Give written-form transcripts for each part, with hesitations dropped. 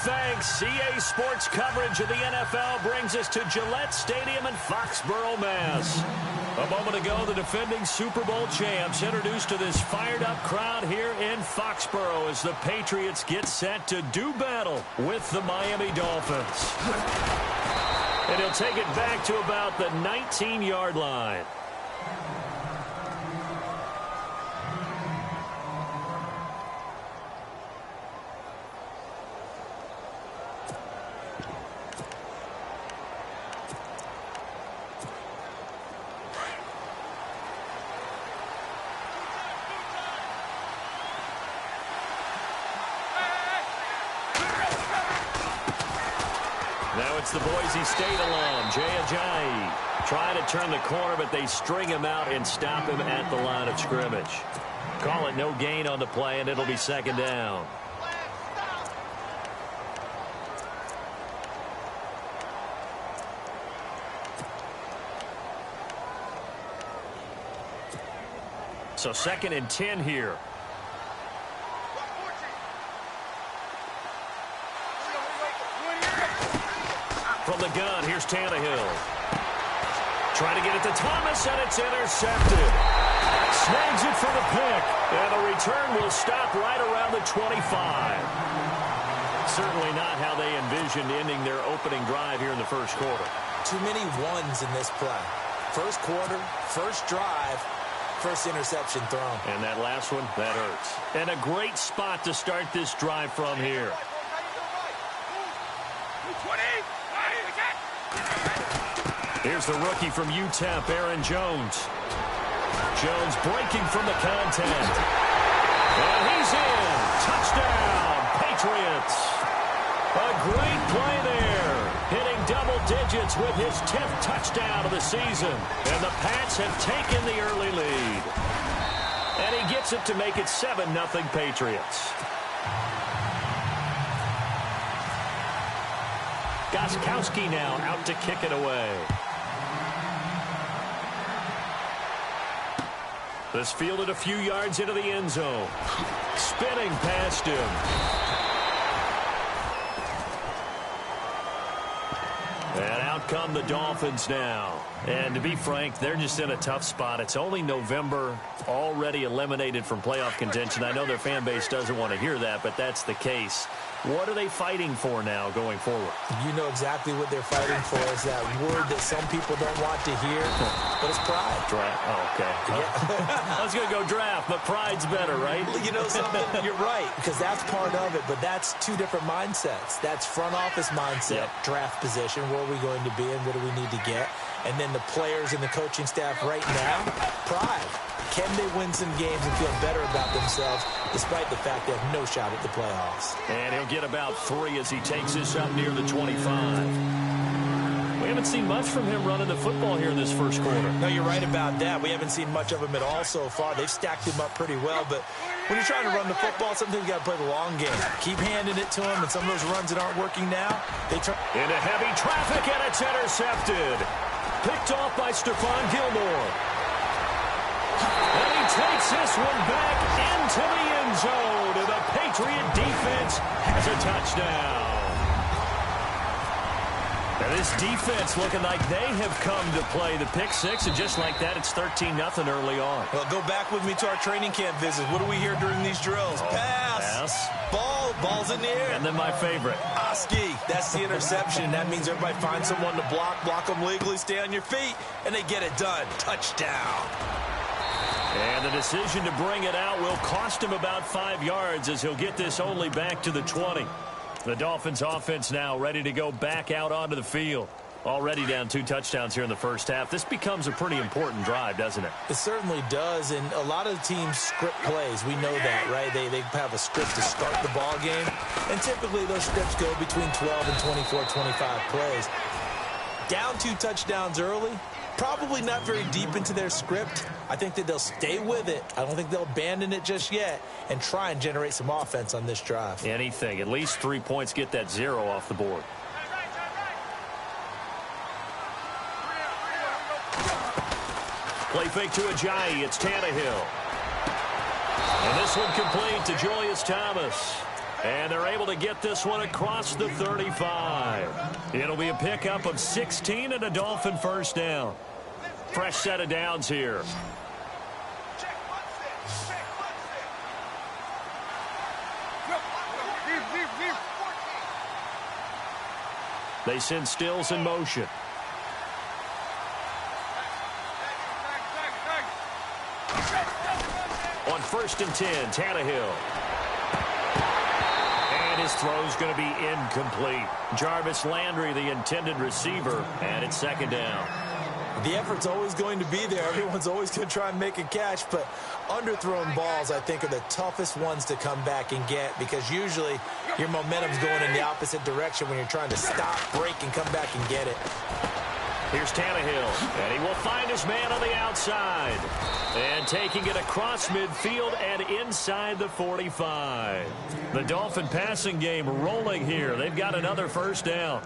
thanks. CA Sports coverage of the NFL brings us to Gillette Stadium in Foxborough, Mass. A moment ago, the defending Super Bowl champs introduced to this fired-up crowd here in Foxborough as the Patriots get set to do battle with the Miami Dolphins. And he'll take it back to about the 19-yard line. Now it's the Boise State alum, Jay Ajayi, trying to turn the corner, but they string him out and stop him at the line of scrimmage. Call it no gain on the play, and it'll be second down. So 2nd and 10 here. From the gun, here's Tannehill. Trying to get it to Thomas, and it's intercepted. Snags it for the pick, and the return will stop right around the 25. Certainly not how they envisioned ending their opening drive here in the first quarter. Too many ones in this play. First quarter, first drive, first interception thrown. And that last one, that hurts. And a great spot to start this drive from here. Here's the rookie from UTEP, Aaron Jones. Jones breaking from the contact. And he's in. Touchdown, Patriots. A great play there. Hitting double digits with his 10th touchdown of the season. And the Pats have taken the early lead. And he gets it to make it 7-0 Patriots. Gostkowski now out to kick it away. This fielded a few yards into the end zone. Spinning past him. And out come the Dolphins now. And to be frank, they're just in a tough spot. It's only November, already eliminated from playoff contention. I know their fan base doesn't want to hear that, but that's the case. What are they fighting for now going forward? You know exactly what they're fighting for. Is that word that some people don't want to hear, but it's pride. Draft. Oh, okay. Yeah. I was going to go draft, but pride's better, right? You know something? You're right, because that's part of it, but that's two different mindsets. That's front office mindset, draft position, where are we going to be and what do we need to get? And then the players and the coaching staff right now, pride. Can they win some games and feel better about themselves despite the fact they have no shot at the playoffs? And he'll get about 3 as he takes this up near the 25. We haven't seen much from him running the football here in this first quarter. No, you're right about that. We haven't seen much of him at all so far. They've stacked him up pretty well, but when you're trying to run the football, sometimes you got to play the long game. Keep handing it to him, and some of those runs that aren't working now, they turn into heavy traffic, and it's intercepted. Picked off by Stephon Gilmore. And he takes this one back into the end zone. And the Patriot defense has a touchdown. Now this defense looking like they have come to play the pick six. And just like that, it's 13-0 early on. Well, go back with me to our training camp visit. What do we hear during these drills? Pass. Ball's in the air. And then my favorite. Oski. That's the interception. That means everybody finds someone to block them legally, stay on your feet, and they get it done. Touchdown. And the decision to bring it out will cost him about 5 yards as he'll get this only back to the 20. The Dolphins offense now ready to go back out onto the field. Already down 2 touchdowns here in the first half. This becomes a pretty important drive, doesn't it? It certainly does, and a lot of teams script plays. We know that, right? They have a script to start the ball game, and typically those scripts go between 12 and 24, 25 plays. Down 2 touchdowns early, probably not very deep into their script. I think that they'll stay with it. I don't think they'll abandon it just yet and try and generate some offense on this drive. Anything. At least 3 points, get that 0 off the board. Play fake to Ajayi. It's Tannehill. And this one complete to Julius Thomas. And they're able to get this one across the 35. It'll be a pickup of 16 and a Dolphin first down. Fresh set of downs here. They send Stills in motion. On 1st and 10, Tannehill. And his throw's going to be incomplete. Jarvis Landry, the intended receiver, and it's 2nd down. The effort's always going to be there. Everyone's always going to try and make a catch, but underthrown balls, I think, are the toughest ones to come back and get because usually your momentum's going in the opposite direction when you're trying to stop, break, and come back and get it. Here's Tannehill, and he will find his man on the outside. And taking it across midfield and inside the 45. The Dolphin passing game rolling here. They've got another first down.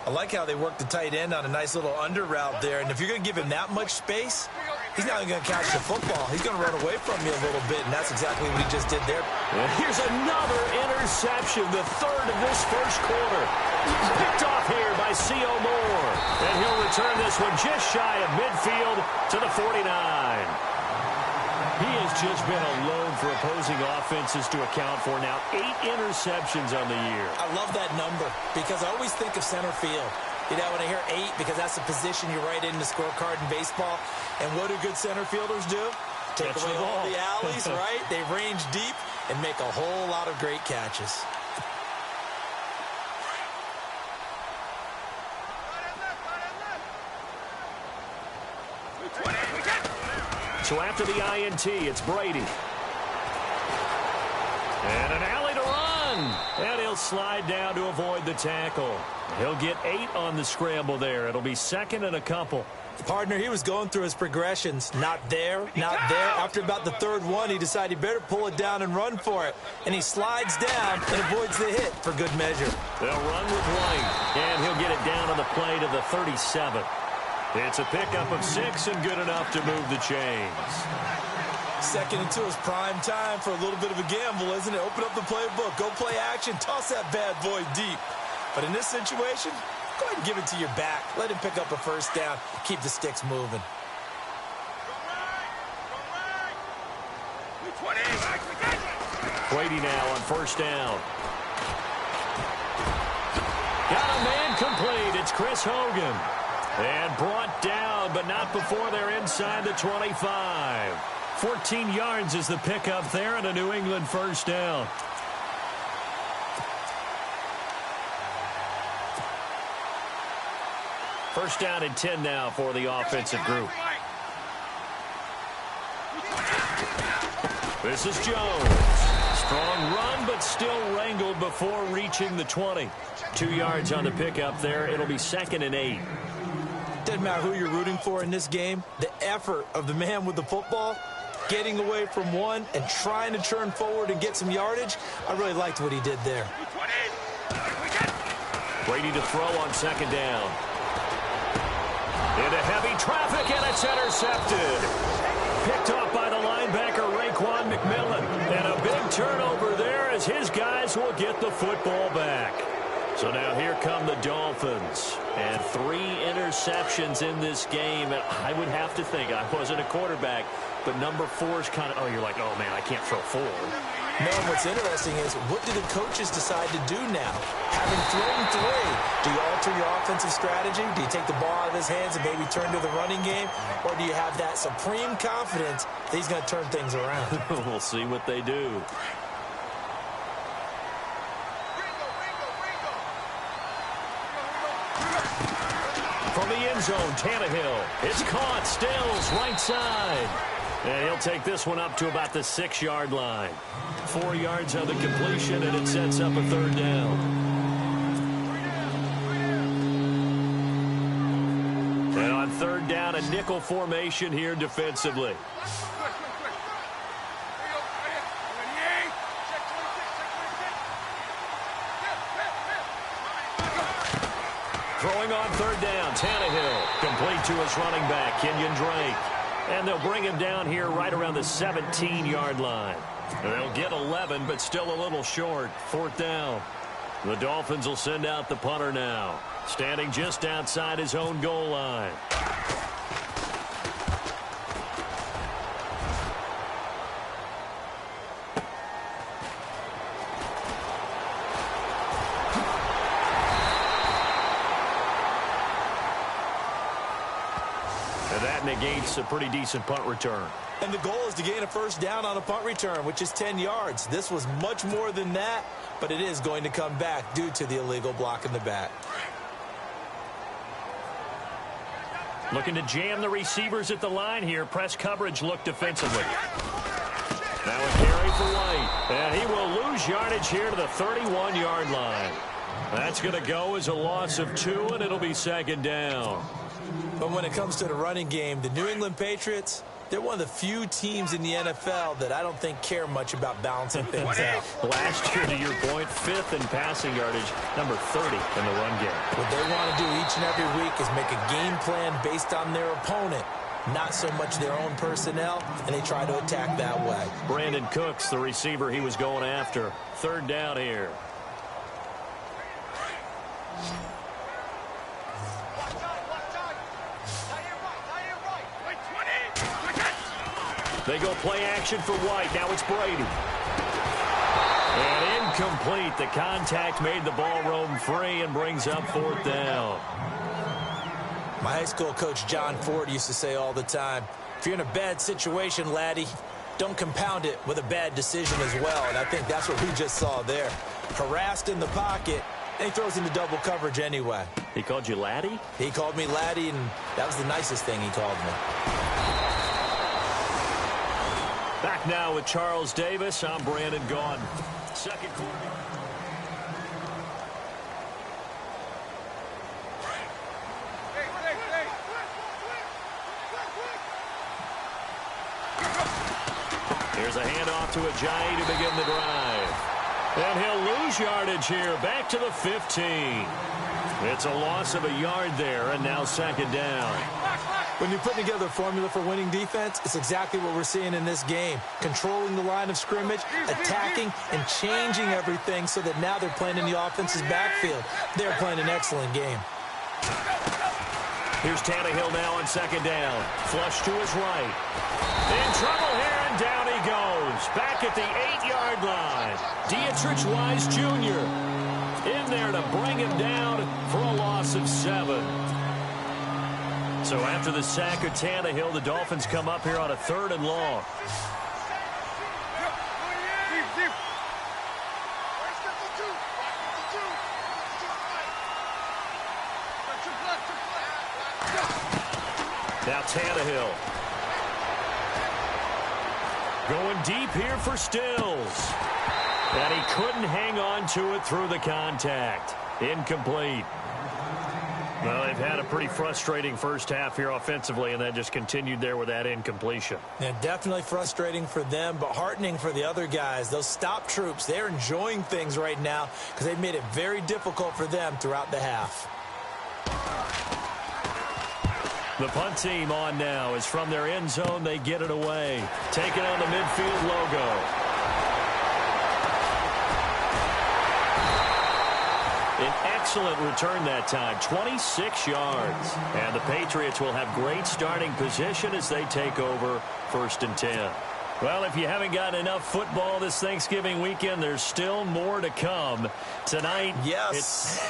I like how they work the tight end on a nice little under route there. And if you're going to give him that much space, he's not going to catch the football. He's going to run away from you a little bit, and that's exactly what he just did there. And here's another interception, the 3rd of this first quarter. Picked off here by C.O. Moore. And he'll return this one just shy of midfield to the 49. He has just been alone for opposing offenses to account for now 8 interceptions on the year. I love that number because I always think of center field. You know, when I hear 8, because that's the position you write in the scorecard in baseball. And what do good center fielders do? Take away all the alleys, right? They range deep and make a whole lot of great catches. So after the INT, it's Brady. And an alley to run. And he'll slide down to avoid the tackle. He'll get 8 on the scramble there. It'll be 2nd and a couple. Partner, he was going through his progressions. Not there, not there. After about the 3rd one, he decided he better pull it down and run for it. And he slides down and avoids the hit for good measure. They'll run with White. And he'll get it down on the play to the 37. It's a pickup of 6 and good enough to move the chains. 2nd and 2 is prime time for a little bit of a gamble, isn't it? Open up the playbook, go play action, toss that bad boy deep. But in this situation, go ahead and give it to your back. Let him pick up a first down, keep the sticks moving. Brady now on 1st down. Got a man complete. It's Chris Hogan. And brought down, but not before they're inside the 25. 14 yards is the pickup there and a New England first down. First down and 10 now for the offensive group. This is Jones. Strong run, but still wrangled before reaching the 20. 2 yards on the pickup there. It'll be 2nd and 8. Doesn't matter who you're rooting for in this game. The effort of the man with the football, getting away from one and trying to turn forward and get some yardage, I really liked what he did there. Brady to throw on 2nd down. Into heavy traffic, and it's intercepted. Picked off by the linebacker, Raekwon McMillan. And a big turnover there as his guys will get the football back. So now here come the Dolphins. And 3 interceptions in this game. And I would have to think, I wasn't a quarterback, but number 4 is kind of, oh, you're like, oh, man, I can't throw 4. No, what's interesting is, what do the coaches decide to do now? Having thrown 3, do you alter your offensive strategy? Do you take the ball out of his hands and maybe turn to the running game? Or do you have that supreme confidence that he's going to turn things around? We'll see what they do. From the end zone, Tannehill. It's caught. Stills, right side. And he'll take this one up to about the 6-yard line. 4 yards on the completion, and it sets up a 3rd down. And on 3rd down, a nickel formation here defensively. Throwing on 3rd down, Tannehill. Complete to his running back, Kenyon Drake. And they'll bring him down here right around the 17-yard line. They'll get 11, but still a little short. 4th down. The Dolphins will send out the punter now, standing just outside his own goal line. And that negates a pretty decent punt return. And the goal is to gain a first down on a punt return, which is 10 yards. This was much more than that, but it is going to come back due to the illegal block in the back. Looking to jam the receivers at the line here. Press coverage look defensively. Now a carry for White. And he will lose yardage here to the 31-yard line. That's going to go as a loss of 2, and it'll be 2nd down. But when it comes to the running game, the New England Patriots, they're one of the few teams in the NFL that I don't think care much about balancing things out. Last year, to your point, 5th in passing yardage, number 30 in the run game. What they want to do each and every week is make a game plan based on their opponent, not so much their own personnel, and they try to attack that way. Brandon Cooks, the receiver he was going after. 3rd down here. They go play action for White. Now it's Brady. And incomplete. The contact made the ball roam free and brings up 4th down. My high school coach, John Ford, used to say all the time, if you're in a bad situation, laddie, don't compound it with a bad decision as well. And I think that's what we just saw there. Harassed in the pocket, and he throws into double coverage anyway. He called you laddie? He called me laddie, and that was the nicest thing he called me. Back now with Charles Davis. I'm Brandon Gaudin. 2nd quarter. Here's a handoff to Ajayi to begin the drive. And he'll lose yardage here. Back to the 15. It's a loss of a yard there, and now 2nd down. When you put together a formula for winning defense, it's exactly what we're seeing in this game. Controlling the line of scrimmage, attacking, and changing everything so that now they're playing in the offense's backfield. They're playing an excellent game. Here's Tannehill now on 2nd down. Flush to his right. In trouble here, and down he goes. Back at the 8-yard line. Dietrich Wise Jr. in there to bring him down for a loss of 7. So after the sack of Tannehill, the Dolphins come up here on a 3rd and long. Now Tannehill. Going deep here for Stills. And he couldn't hang on to it through the contact. Incomplete. Well, they've had a pretty frustrating first half here offensively, and that just continued there with that incompletion. Yeah, definitely frustrating for them, but heartening for the other guys. Those stop troops, they're enjoying things right now because they've made it very difficult for them throughout the half. The punt team on now is from their end zone. They get it away. Taking on the midfield logo. An excellent return that time, 26 yards. And the Patriots will have great starting position as they take over 1st and 10. Well, if you haven't gotten enough football this Thanksgiving weekend, there's still more to come. Tonight, yes,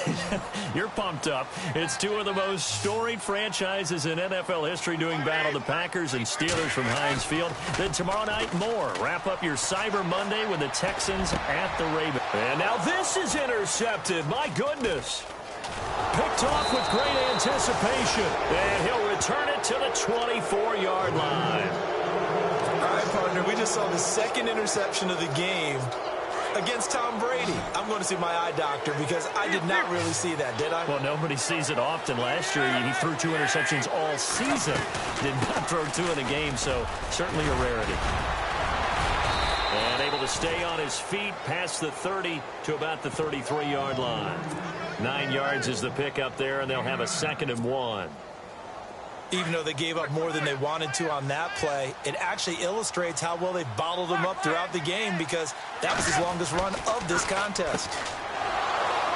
you're pumped up. It's 2 of the most storied franchises in NFL history doing battle, the Packers and Steelers from Heinz Field. Then tomorrow night, more. Wrap up your Cyber Monday with the Texans at the Ravens. And now this is intercepted. My goodness. Picked off with great anticipation. And he'll return it to the 24-yard line. All right, partner, we just saw the 2nd interception of the game against Tom Brady. I'm going to see my eye doctor because I did not really see that, did I? Well, nobody sees it often. Last year, he threw 2 interceptions all season. Did not throw 2 in a game, so certainly a rarity. And able to stay on his feet past the 30 to about the 33-yard line. 9 yards is the pickup there, and they'll have a 2nd and 1. Even though they gave up more than they wanted to on that play, it actually illustrates how well they bottled them up throughout the game because that was his longest run of this contest.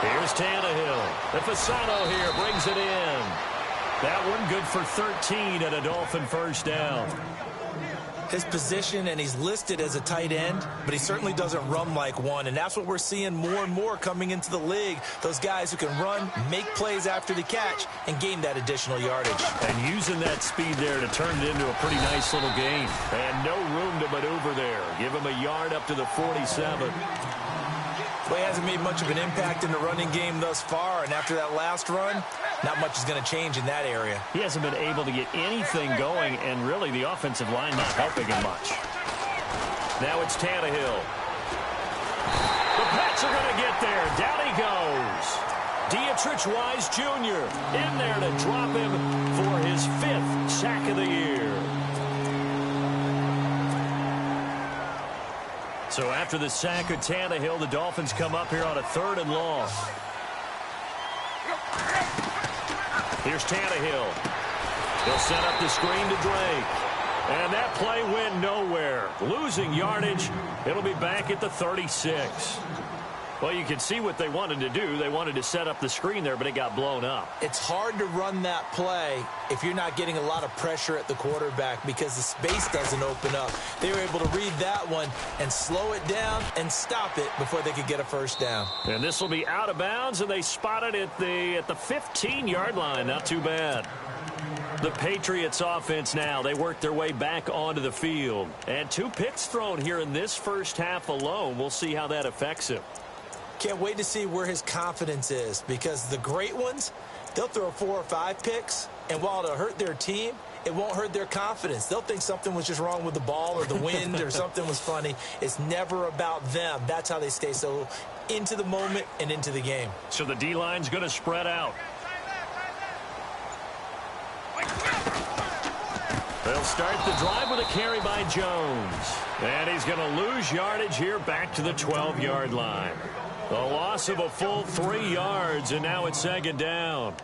Here's Tannehill. The Fasano here brings it in. That one good for 13 and a Dolphin first down. His position, and he's listed as a tight end, but he certainly doesn't run like one, and that's what we're seeing more and more coming into the league. Those guys who can run, make plays after the catch, and gain that additional yardage. And using that speed there to turn it into a pretty nice little game. And no room to maneuver there. Give him a yard up to the 47. Well, he hasn't made much of an impact in the running game thus far, and after that last run, not much is going to change in that area. He hasn't been able to get anything going, and really the offensive line not helping him much. Now it's Tannehill. The Pats are going to get there. Down he goes. Dietrich Wise Jr. in there to drop him for his 5th sack of the year. So after the sack of Tannehill, the Dolphins come up here on a 3rd and long. Here's Tannehill. He'll set up the screen to Drake. And that play went nowhere. Losing yardage. It'll be back at the 36. Well, you can see what they wanted to do. They wanted to set up the screen there, but it got blown up. It's hard to run that play if you're not getting a lot of pressure at the quarterback because the space doesn't open up. They were able to read that one and slow it down and stop it before they could get a first down. And this will be out of bounds, and they spotted it at the 15-yard line. Not too bad. The Patriots offense now, they work their way back onto the field. And 2 picks thrown here in this first half alone. We'll see how that affects him. Can't wait to see where his confidence is because the great ones, they'll throw 4 or 5 picks, and while it'll hurt their team, it won't hurt their confidence. They'll think something was just wrong with the ball or the wind or something was funny. It's never about them. That's how they stay so into the moment and into the game. So the D-line's going to spread out. They'll start the drive with a carry by Jones. And he's going to lose yardage here back to the 12-yard line. A loss of a full 3 yards, and now it's 2nd down.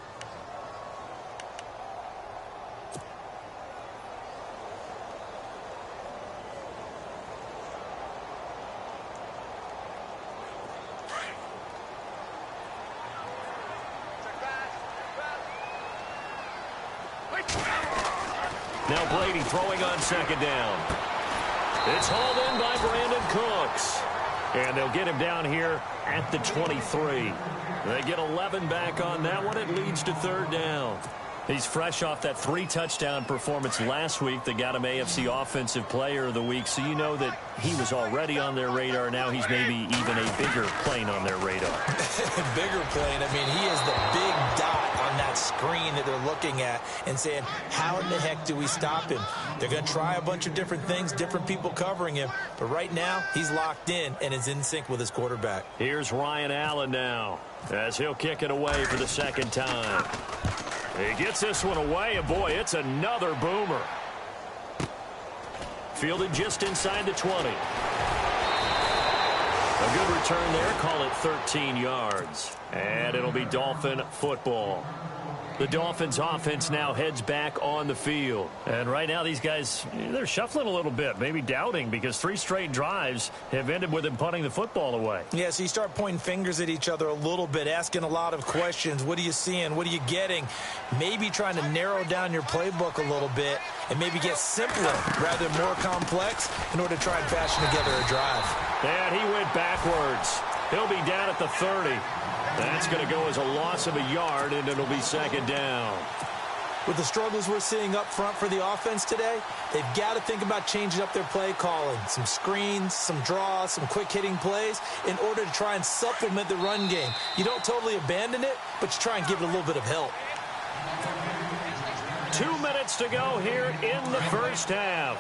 Now Brady throwing on 2nd down. It's hauled in by Brandon Cooks. And they'll get him down here at the 23. They get 11 back on that one. It leads to 3rd down. He's fresh off that 3-touchdown performance last week that got him AFC Offensive Player of the Week. So you know that he was already on their radar. Now he's maybe even a bigger plane on their radar. Bigger plane. I mean, he is the big dot on that screen that they're looking at and saying, how in the heck do we stop him? They're going to try a bunch of different things, different people covering him. But right now, he's locked in and is in sync with his quarterback. Here's Ryan Allen now as he'll kick it away for the 2nd time. He gets this one away, and boy, it's another boomer. Fielded just inside the 20. A good return there, call it 13 yards. And it'll be Dolphin football. The Dolphins offense now heads back on the field. And right now these guys, they're shuffling a little bit, maybe doubting, because 3 straight drives have ended with them punting the football away. Yeah, so you start pointing fingers at each other a little bit, asking a lot of questions. What are you seeing? What are you getting? Maybe trying to narrow down your playbook a little bit and maybe get simpler rather than more complex in order to try and fashion together a drive. And he went backwards. He'll be down at the 30. That's going to go as a loss of a yard, and it'll be 2nd down. With the struggles we're seeing up front for the offense today, they've got to think about changing up their play calling. Some screens, some draws, some quick-hitting plays in order to try and supplement the run game. You don't totally abandon it, but you try and give it a little bit of help. 2 minutes to go here in the first half.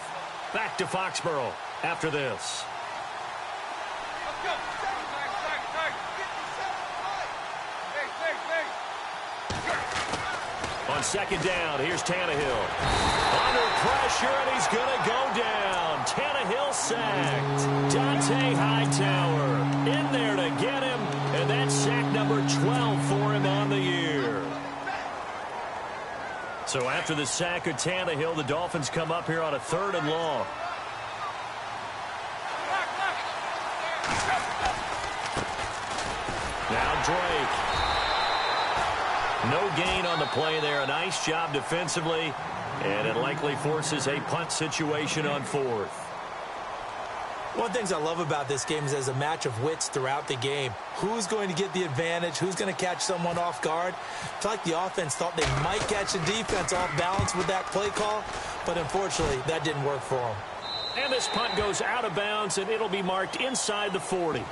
Back to Foxborough after this. On 2nd down, here's Tannehill. Under pressure, and he's going to go down. Tannehill sacked. Dante Hightower in there to get him, and that's sack number 12 for him on the year. So after the sack of Tannehill, the Dolphins come up here on a 3rd and long. Now Drake. No gain on the play there. A nice job defensively. And it likely forces a punt situation on 4th. One of the things I love about this game is there's a match of wits throughout the game. Who's going to get the advantage? Who's going to catch someone off guard? I feel like the offense thought they might catch the defense off balance with that play call, but unfortunately, that didn't work for them. And this punt goes out of bounds, and it'll be marked inside the 40.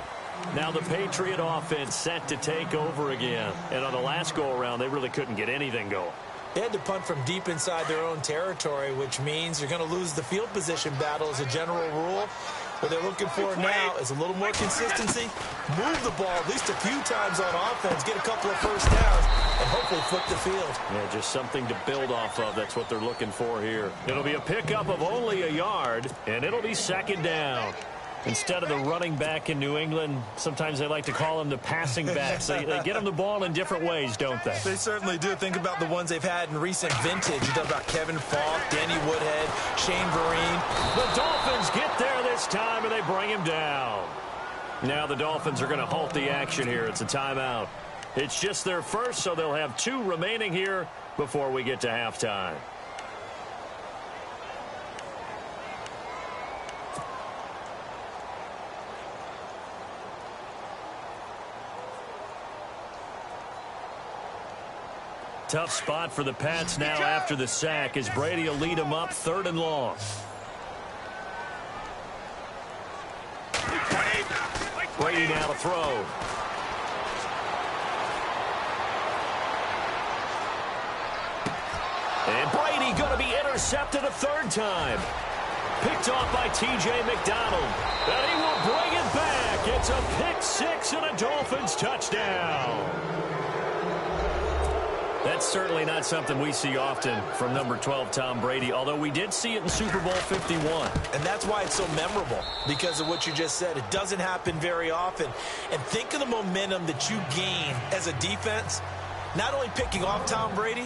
Now the Patriot offense set to take over again. And on the last go-around, they really couldn't get anything going. They had to punt from deep inside their own territory, which means you're going to lose the field position battle as a general rule. What they're looking for now is a little more consistency, move the ball at least a few times on offense, get a couple of first downs, and hopefully flip the field. Yeah, just something to build off of. That's what they're looking for here. It'll be a pickup of only a yard, and it'll be 2nd down. Instead of the running back in New England, sometimes they like to call them the passing backs. They get them the ball in different ways, don't they? They certainly do. Think about the ones they've had in recent vintage. You talk about Kevin Falk, Danny Woodhead, Shane Vereen. The Dolphins get there this time, and they bring him down. Now the Dolphins are going to halt the action here. It's a timeout. It's just their first, so they'll have 2 remaining here before we get to halftime. Tough spot for the Pats now after the sack as Brady will lead them up 3rd and long. Brady now to throw. And Brady going to be intercepted a 3rd time. Picked off by T.J. McDonald. And he will bring it back. It's a pick 6 and a Dolphins touchdown. That's certainly not something we see often from number 12, Tom Brady, although we did see it in Super Bowl 51. And that's why it's so memorable, because of what you just said. It doesn't happen very often. And think of the momentum that you gain as a defense, not only picking off Tom Brady,